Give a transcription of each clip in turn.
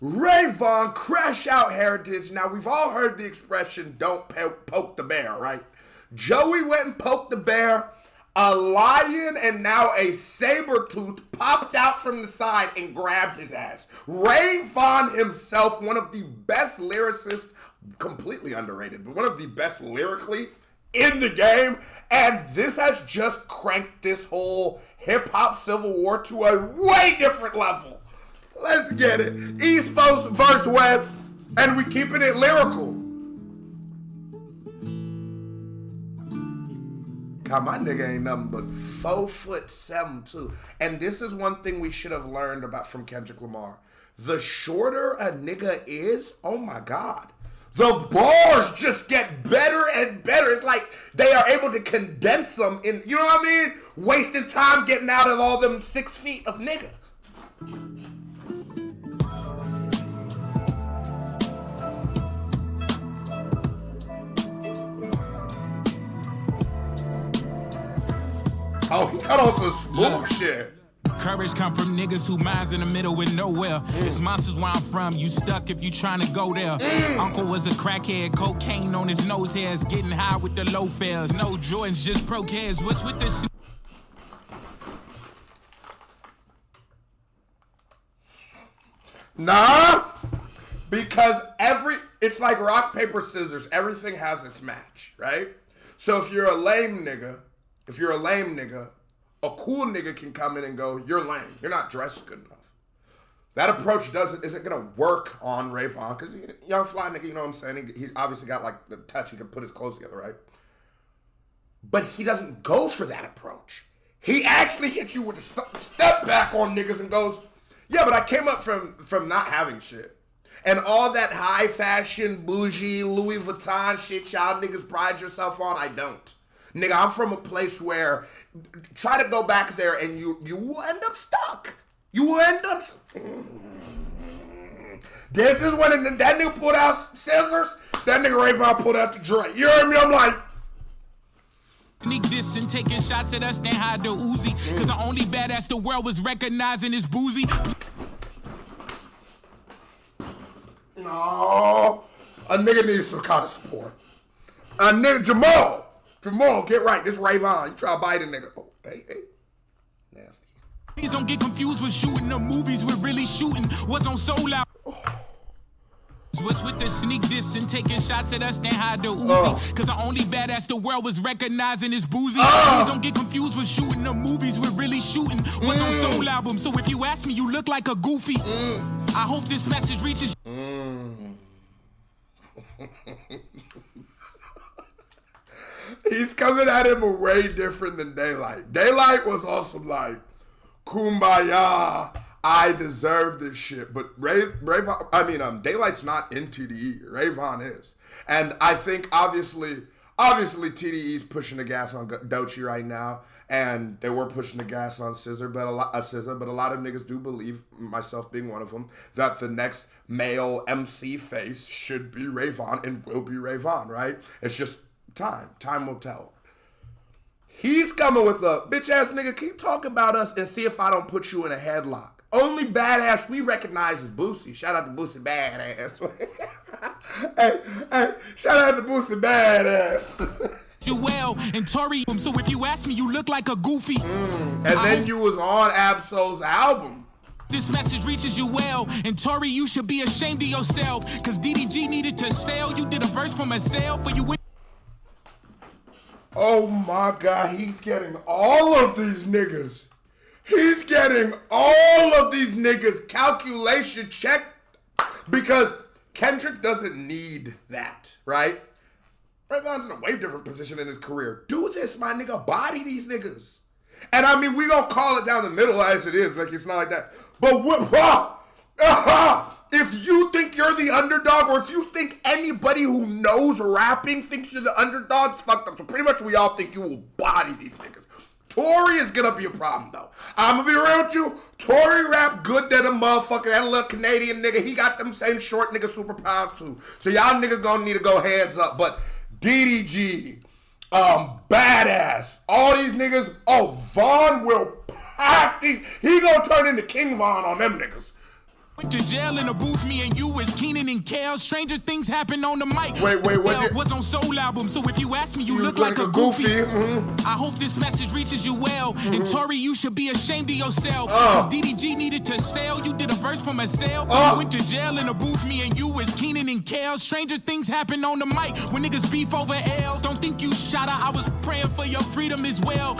Ray Vaughn, Crashout heritage. Now, we've all heard the expression, don't poke the bear, right? Joey went and poked the bear. A lion and now a saber tooth popped out from the side and grabbed his ass. Ray Vaughn himself, one of the best lyricists, completely underrated, but one of the best lyrically in the game. And this has just cranked this whole hip-hop civil war to a way different level. Let's get it. East versus West, and we keeping it lyrical. God, my nigga ain't nothing but 4'7" too. And this is one thing we should have learned about from Kendrick Lamar. The shorter a nigga is, oh my God, the bars just get better and better. It's like they are able to condense them in, you know what I mean? Wasting time getting out of all them 6 feet of nigga. Oh, he got on some smooth shit. Courage come from niggas who minds in the middle with nowhere. It's monsters where I'm from. You stuck if you trying to go there. Uncle was a crackhead, cocaine on his nose hairs, getting high with the low fares. No Jordans, just pro cares. What's with this? Nah, because it's like rock, paper, scissors. Everything has its match, right? So if you're a lame nigga, a cool nigga can come in and go, you're lame. You're not dressed good enough. That approach isn't going to work on Ray Vaughn because young fly nigga, you know what I'm saying? He obviously got like the touch. He can put his clothes together, right? But he doesn't go for that approach. He actually hits you with a step back on niggas and goes, yeah, but I came up from not having shit. And all that high fashion, bougie, Louis Vuitton shit y'all niggas pride yourself on, I don't. Nigga, I'm from a place where try to go back there and you will end up stuck. You will end up... This is when that nigga pulled out scissors, that nigga Ray Vaughn pulled out the joint. You heard me? I'm like... Sneak this and taking shots at us, then hide the Uzi. Cause the only badass the world was recognizing is boozy. No. A nigga needs some kind of support. A nigga, Jamal, get right. This Ray Vaughn. You try to bite a nigga. Oh, hey. Nasty. Please don't get confused with shooting the movies we're really shooting. What's on Soul Out? What's with the sneak diss and taking shots at us, then hide the Uzi. Cause the only badass the world was recognizing is boozy. Please don't get confused with shooting the movies we're really shooting. What's on Soul Album? So if you ask me, you look like a goofy. I hope this message reaches. He's coming at him way different than Daylight. Daylight was also like, kumbaya, I deserve this shit. But Daylight's not in TDE. Ray Vaughn is. And I think obviously TDE's pushing the gas on Doechii right now. And they were pushing the gas on SZA, but a lot of niggas do believe, myself being one of them, that the next male MC face should be Ray Vaughn and will be Ray Vaughn, right? It's just time. Time will tell. He's coming with a bitch-ass nigga, keep talking about us and see if I don't put you in a headlock. Only badass we recognize is Boosie. Shout out to Boosie Badass. hey, shout out to Boosie Badass. You well and Tory, so if you ask me, you look like a goofy. And then you was on Absol's album. This message reaches you well, and Tory, you should be ashamed of yourself, cause DDG needed to sell. You did a verse from a sale for you. Oh my God, he's getting all of these niggas. He's getting all of these niggas calculation check because Kendrick doesn't need that, right? Ray Vaughn's in a way different position in his career. Do this, my nigga. Body these niggas. And I mean, we gonna call it down the middle as it is. Like, it's not like that. But if you think you're the underdog, or if you think anybody who knows rapping thinks you're the underdog, fucked up. So pretty much we all think you will body these niggas. Tory is gonna be a problem, though. I'm gonna be real with you. Tory rap good than a motherfucker. That little Canadian nigga, he got them same short nigga superpowers, too. So y'all niggas gonna need to go hands up. But DDG, Badass, all these niggas, Vaughn will pack these. He gonna turn into King Vaughn on them niggas. Went to jail in a booth, me and you was Keenan and Kel. Stranger things happen on the mic. Wait, what? Was on Soul Album, so if you ask me, you look like a goofy. Mm-hmm. I hope this message reaches you well. Mm-hmm. And Tori, you should be ashamed of yourself. Cause DDG needed to sell. You did a verse for myself. Went to jail in a booth, me and you was Keenan and Kel. Stranger things happen on the mic when niggas beef over L's. Don't think you shot her. I was praying for your freedom as well.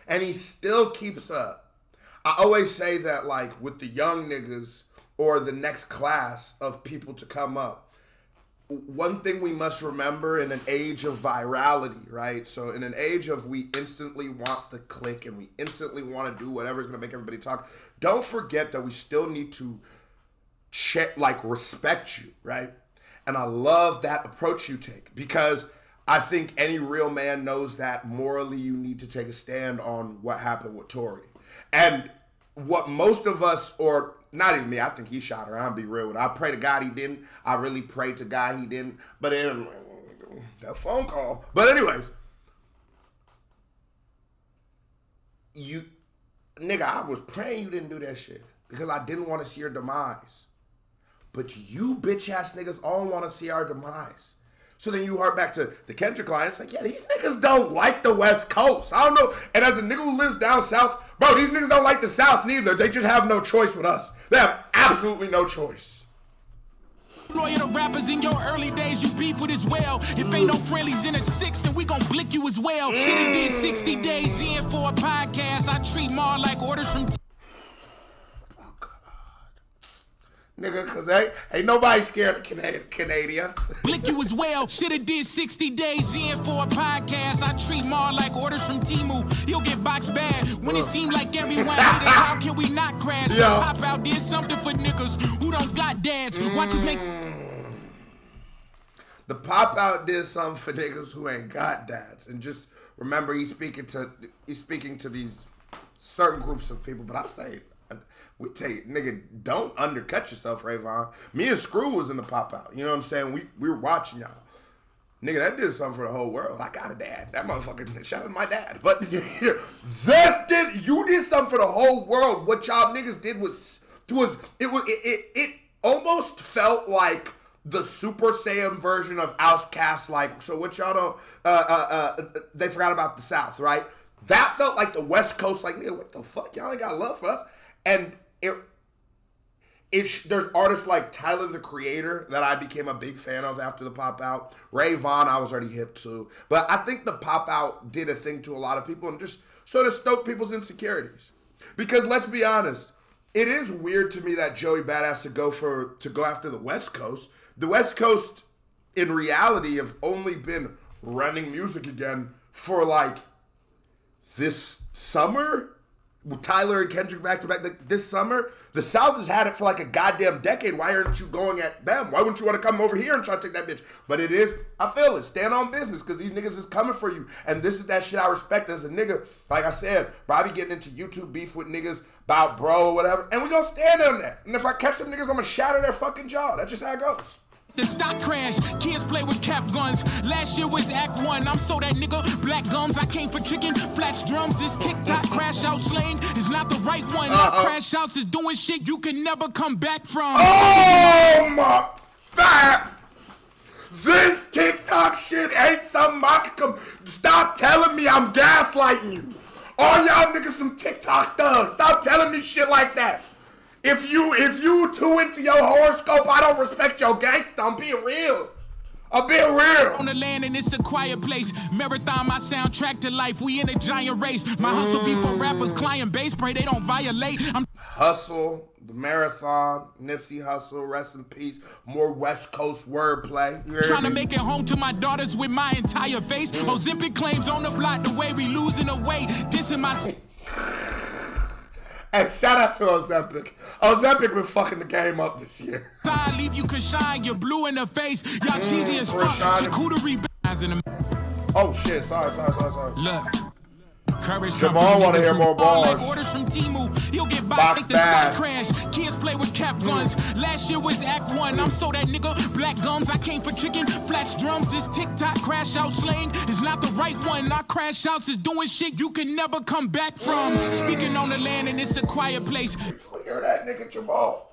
And he still keeps up. I always say that, like, with the young niggas or the next class of people to come up, one thing we must remember in an age of virality, right? So in an age of we instantly want the click and we instantly want to do whatever's going to make everybody talk, don't forget that we still need to respect you, right? And I love that approach you take, because I think any real man knows that morally you need to take a stand on what happened with Tory. And what most of us, or not even me, I think he shot her. I'll be real with it. I pray to God he didn't. I really pray to God he didn't. But then, that phone call. But anyways, nigga, I was praying you didn't do that shit because I didn't want to see your demise. But you bitch ass niggas all want to see our demise. So then you hark back to the Kendrick line. It's like, yeah, these niggas don't like the West Coast. I don't know. And as a nigga who lives down south, bro, these niggas don't like the South neither. They just have no choice with us. They have absolutely no choice. Loyal to rappers in your early days, you beef with as well. If ain't no friendlies in a six, then we gon' blick you as well. Should've did 60 days in for a podcast. I treat more like orders from... Nigga, cause ain't nobody scared of Canada. Blick you as well. Shoulda did 60 days in for a podcast. I treat more like orders from Timu. You'll get boxed bad when it seemed like everyone did it. How can we not crash? Yo. Pop out did something for niggas who don't got dads. Watch us make... The Pop Out did something for niggas who ain't got dads. And just remember, he's speaking to these certain groups of people. But I say, we take, nigga, don't undercut yourself, Vaughn. Me and Screw was in the Pop Out. You know what I'm saying? We were watching y'all. Nigga, that did something for the whole world. I got a dad. That motherfucker, shout out to my dad. But you did something for the whole world. What y'all niggas did was it almost felt like the Super Saiyan version of Outcast. Like, so what y'all don't, they forgot about the South, right? That felt like the West Coast, like, nigga, what the fuck? Y'all ain't got love for us. And there's artists like Tyler, the Creator, that I became a big fan of after the Pop Out. Vaughn, I was already hip to. But I think the Pop Out did a thing to a lot of people and just sort of stoked people's insecurities. Because let's be honest, it is weird to me that Joey BadA has to go after the West Coast. The West Coast, in reality, have only been running music again for like this summer. With Tyler and Kendrick back to back, like this summer, the South has had it for like a goddamn decade. Why aren't you going at them? Why wouldn't you want to come over here and try to take that bitch? But it is, I feel it. Stand on business because these niggas is coming for you. And this is that shit I respect as a nigga. Like I said, bro, I be getting into YouTube beef with niggas about bro or whatever. And we gonna stand on that. And if I catch some niggas, I'm gonna shatter their fucking jaw. That's just how it goes. The stock crash, kids play with cap guns. Last year was Act 1, I'm so that nigga. Black gums, I came for chicken. Flats drums, this TikTok crash out slang is not the right one. Crash outs is doing shit you can never come back from. Oh my God! This TikTok shit ain't something I can come. Stop telling me I'm gaslighting you. All y'all niggas some TikTok thugs. Stop telling me shit like that. If you too into your horoscope, I don't respect your gangsta. I'm being real. I'm being real. On the land and it's a quiet place. Marathon, my soundtrack to life. We in a giant race. My hustle be for rappers, client base. Pray they don't violate. Hustle, the marathon, Nipsey Hussle, rest in peace. More West Coast wordplay. Trying to make it home to my daughters with my entire face. Ozempic claims on the block the way we losing the weight. Dissing my... Hey, shout out to Ozempic. Ozempic been fucking the game up this year. I leave you can shine, you're blue in the face. Y'all cheesy as fuck. Charcuterie bands in the... Oh shit, sorry. Look, courage. Jamal want to hear more bars. Like orders from Timu. You'll get by Box like the bag. sky crash. Kids play with cap guns. Last year was Act 1. I'm so that nigga. Black gums, I came for chicken. Flash drums, this TikTok crash out slang is not the right one. Our crash outs is doing shit you can never come back from. Speaking on the land and it's a quiet place. Hear that nigga Jamal?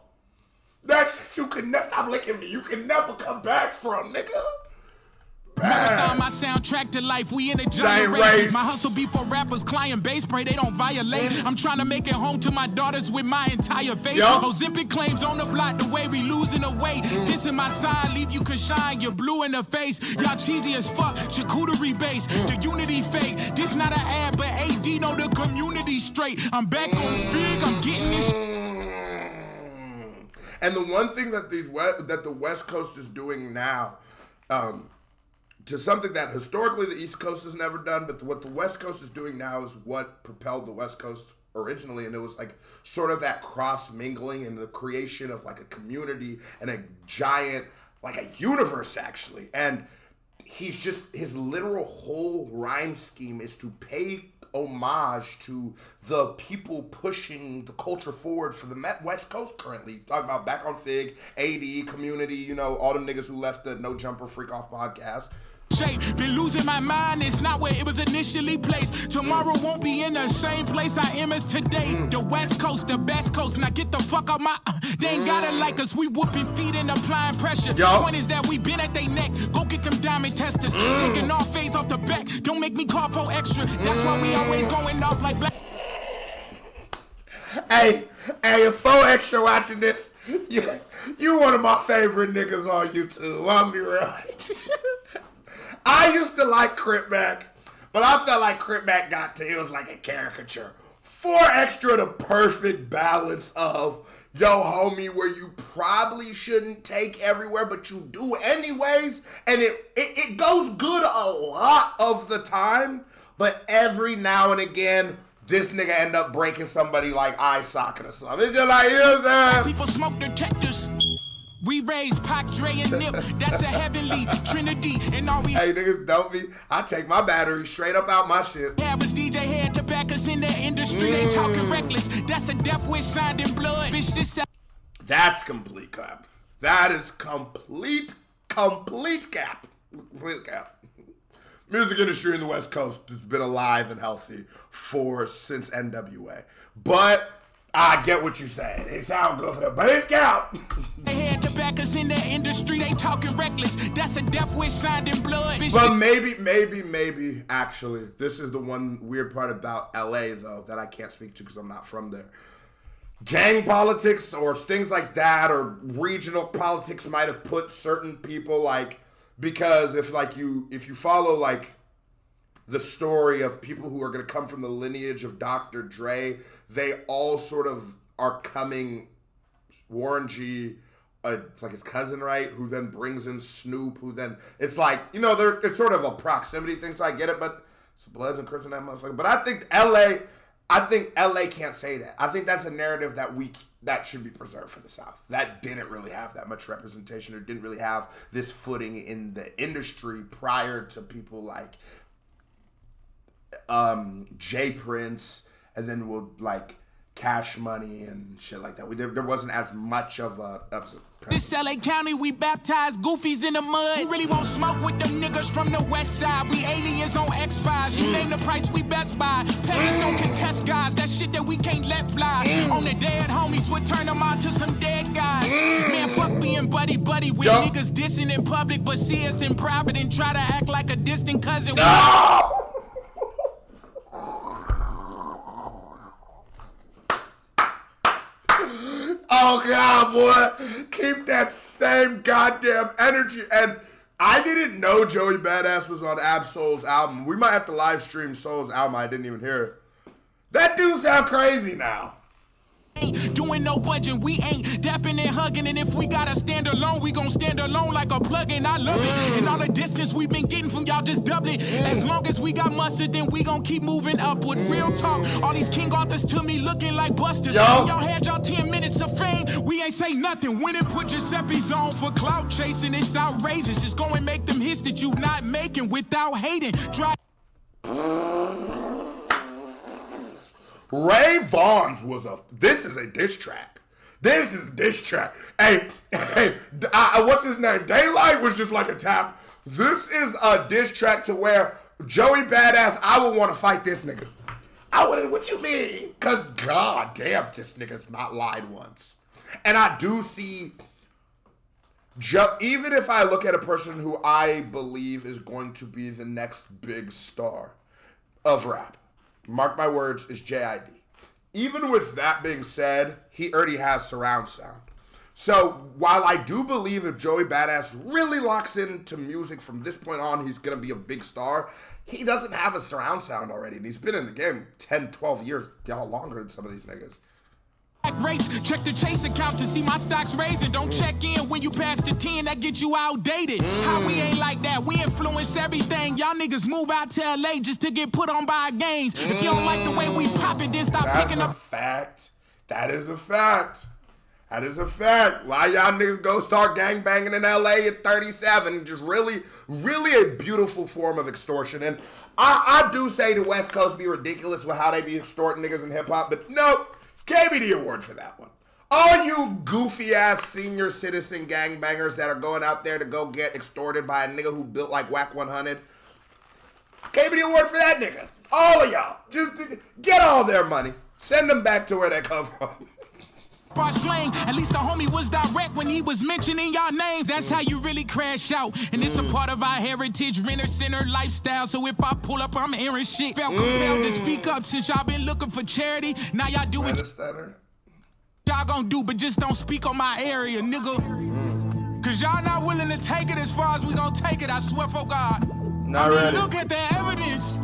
That shit you can never stop licking me. You can never come back from, nigga. My soundtrack to life, we in a giant race. My hustle be for rappers, client base, pray they don't violate. I'm trying to make it home to my daughters with my entire face. Ozempic claims on the block, the way we losing the weight. Dissing my sign, leave you can shine, you're blue in the face. Y'all cheesy as fuck, charcuterie base, the unity fake. This not an ad, but AD know the community straight. I'm back on Fig, I'm getting this. And the one thing that the West Coast is doing now, to something that historically the East Coast has never done, but what the West Coast is doing now is what propelled the West Coast originally, and it was like sort of that cross mingling and the creation of like a community and a giant, like a universe actually. And his literal whole rhyme scheme is to pay homage to the people pushing the culture forward for the West Coast currently. Talking about Back on Fig, AD, Community, you know, all them niggas who left the No Jumper Freak Off podcast. Been losing my mind, it's not where it was initially placed. Tomorrow won't be in the same place I am as today. The West Coast, the best coast. Now get the fuck out my. They ain't gotta like us, we whooping feet and applying pressure. Point is that we been at they neck. Go get them diamond testers. Taking off fades off the back. Don't make me call for extra. That's why we always going off like black. Hey, if 4 Extra watching this, you one of my favorite niggas on YouTube. I'll be real. I used to like Crip Mac, but I felt like Crip Mac it was like a caricature. 4 Extra, the perfect balance of, yo, homie, where you probably shouldn't take everywhere, but you do anyways. And it goes good a lot of the time, but every now and again, this nigga end up breaking somebody like eye socket or something. It's just like, you know what I'm saying? People smoke detectors. We raised Pac, Dre, and Nip. That's a heavenly trinity. And all we hey, niggas, don't be. I take my battery straight up out my shit. Yeah, was DJ Head to back us in the industry. They talking reckless. That's a death wish signed in blood. Bitch, this. That's complete cap. That is complete cap. Complete cap. Music industry in the West Coast has been alive and healthy since NWA. But I get what you're saying. It sounds good for them, but it's cap. They had to back us in the industry. They talking reckless. That's a death wish signed in blood. Bitch, but maybe, actually, this is the one weird part about LA, though, that I can't speak to because I'm not from there. Gang politics or things like that or regional politics might have put certain people because if you follow like the story of people who are going to come from the lineage of Dr. Dre, they all sort of are coming. Warren G, it's like his cousin, right? Who then brings in Snoop, who then, it's like, you know, it's sort of a proximity thing, so I get it, but it's Bloods and Crips and that motherfucker. But I think LA can't say that. I think that's a narrative that should be preserved for the South. That didn't really have that much representation or didn't really have this footing in the industry prior to people like J Prince, and then like Cash Money and shit like that. There wasn't as much of a this LA County, we baptized goofies in the mud. We really won't smoke with them niggas from the west side. We aliens on X-Files. You name the price, we best buy. Peasants don't contest guys. That shit that we can't let fly. On the dead homies, we'll turn them out to some dead guys. Man, fuck being buddy with niggas dissing in public, but see us in private and try to act like a distant cousin. Oh, God, boy. Keep that same goddamn energy. And I didn't know Joey Badass was on Ab-Soul's album. We might have to live stream Soul's album. I didn't even hear it. That dude sound crazy now. Ain't doing no budging, we ain't dapping and hugging, and if we gotta stand alone, we gon' stand alone like a plug-in. I love it, and all the distance we've been getting from y'all just double it. As long as we got mustard, then we gon' keep moving upward. Real talk, all these King Arthurs to me looking like busters. When y'all had y'all 10 minutes of fame, we ain't say nothing. When it put Giuseppe's on for clout chasing, it's outrageous. Just go and make them hits that you not making without hating. Ray Vaughn's this is a diss track. This is a diss track. Hey, what's his name? Daylight was just like a tap. This is a diss track to where Joey Badass, I would want to fight this nigga. What you mean? Because god damn, this nigga's not lied once. And I do see, even if I look at a person who I believe is going to be the next big star of rap, mark my words, is JID. Even with that being said, he already has surround sound. So while I do believe if Joey Badass really locks into music from this point on, he's going to be a big star, he doesn't have a surround sound already. And he's been in the game 10, 12 years, y'all longer than some of these niggas. Rates, check the Chase account to see my stocks raising. Don't check in when you pass the 10, that get you outdated. How we ain't like that, we influence everything. Y'all niggas move out to LA just to get put on by games. If you don't like the way we pop it, then stop picking up. That is a fact. That is a fact. Why y'all niggas go start gangbanging in LA at 37? Just really, really a beautiful form of extortion. And I do say the West Coast be ridiculous with how they be extorting niggas in hip hop, but nope. Gave me the award for that one. All you goofy-ass senior citizen gangbangers that are going out there to go get extorted by a nigga who built like Whack 100, gave me the award for that nigga. All of y'all. Just get all their money. Send them back to where they come from. Bar slang, at least the homie was direct when he was mentioning y'all names. That's how you really crash out. And it's a part of our heritage, renter-center lifestyle. So if I pull up, I'm hearing shit. Felt compelled to speak up since y'all been looking for charity. Now y'all do what y'all gonna do, but just don't speak on my area, nigga. Cause y'all not willing to take it as far as we gonna take it, I swear for God. Not ready. Look at the evidence.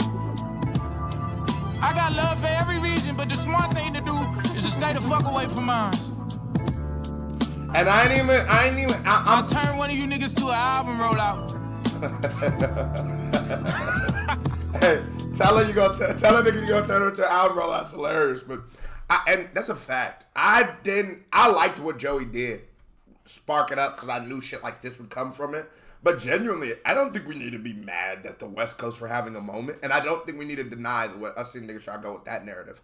I got love for every region, but the smart thing to do is to stay the fuck away from mine. And I ain't even. I'll turn one of you niggas to an album rollout. Hey, tell a nigga you gonna turn her to an album rollout's hilarious, but and that's a fact. I liked what Joey did, spark it up because I knew shit like this would come from it. But genuinely, I don't think we need to be mad at the West Coast for having a moment. And I don't think we need to deny us seeing niggas try to go with that narrative.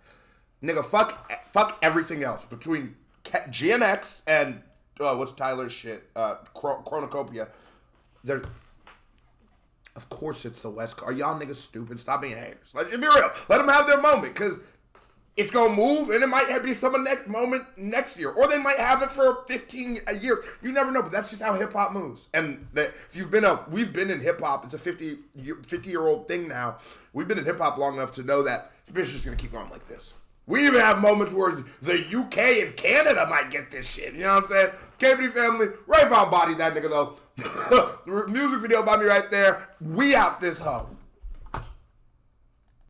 Nigga, fuck everything else. Between GNX and, what's Tyler's shit? Chronocopia. Of course it's the West Coast. Are y'all niggas stupid? Stop being haters. Let's be real. Let them have their moment. Because it's going to move, and it might be some next moment next year. Or they might have it for 15 a year. You never know, but that's just how hip-hop moves. And if we've been in hip-hop, it's a 50-year-old thing now. We've been in hip-hop long enough to know that this bitch just going to keep going like this. We even have moments where the UK and Canada might get this shit. You know what I'm saying? KBD family, Ray Vaughn bodied that nigga, though. The music video by me right there. We out this hoe.